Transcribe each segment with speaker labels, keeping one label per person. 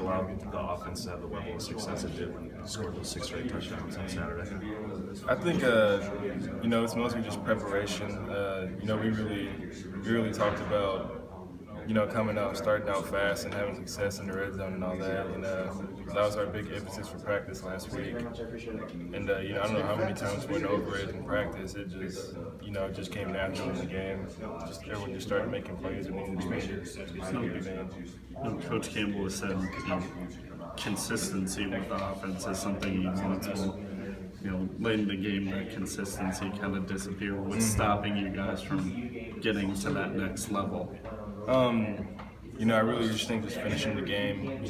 Speaker 1: allowed the offense to have the level of success it did when it scored those 6 straight touchdowns on Saturday?
Speaker 2: I think it's mostly just preparation. We really talked about coming out, starting out fast, and having success in the red zone and all that. And that was our big emphasis for practice last week. And I don't know how many times we went over it in practice. It just came natural in the game. Everyone just started making plays and needed to be made.
Speaker 3: Coach Campbell has said, consistency with the offense is something he wants. Well, late in the game, that consistency kind of disappeared. What's stopping you guys from getting to that next level?
Speaker 2: I really just think just finishing the game.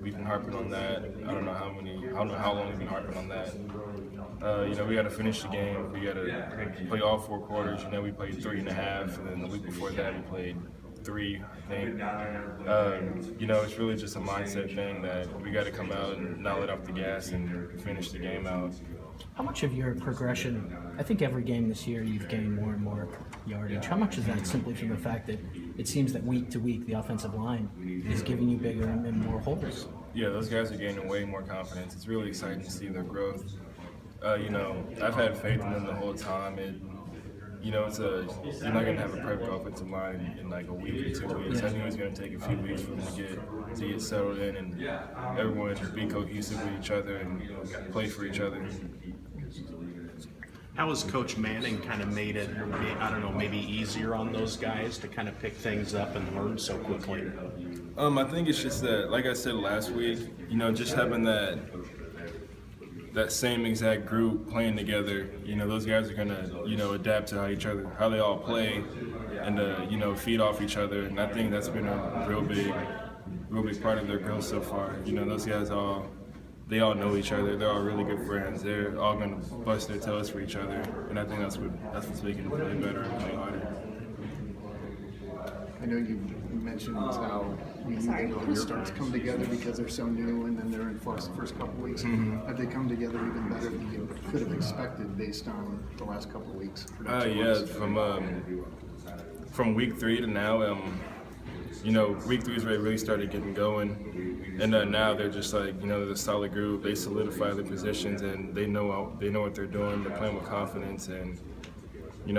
Speaker 2: We've been harping on that. I don't know how long we've been harping on that. We got to finish the game. We got to play all 4 quarters. We played 3.5, and then the week before that we played 3, I think. It's really just a mindset thing that we got to come out and not let off the gas and finish the game out.
Speaker 4: How much of your progression, I think every game this year you've gained more and more yardage. How much is that simply from the fact that it seems that week to week the offensive line is giving you bigger and more holes?
Speaker 2: Yeah, those guys are gaining way more confidence. It's really exciting to see their growth. I've had faith in them the whole time. You're not going to have a perfect offensive line in like a week or 2 weeks. I knew it was going to take a few weeks for them to get settled in and everyone be cohesive with each other and play for each other.
Speaker 5: How has Coach Manning kind of made it, maybe easier on those guys to kind of pick things up and learn so quickly?
Speaker 2: I think it's just that, like I said last week, just having that same exact group playing together, those guys are gonna, adapt to how they all play, and feed off each other. And I think that's been a real big part of their growth so far. Those guys they all know each other. They're all really good friends. They're all gonna bust their toes for each other, and I think that's what's making them play better and play harder.
Speaker 6: I know you mentioned how you need to start to come together because they're so new and then they're in flux the first couple of weeks. Have they come together even better than you could have expected based on the last couple of weeks?
Speaker 2: From week 3 to now, week 3 is where they really started getting going, and now they're just like, they're a solid group. They solidify their positions and they know what they're doing. They're playing with confidence, and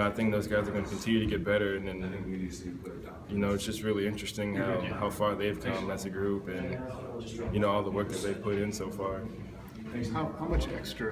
Speaker 2: I think those guys are going to continue to get better, and it's just really interesting how far they've come as a group, and all the work that they've put in so far.
Speaker 6: How much extra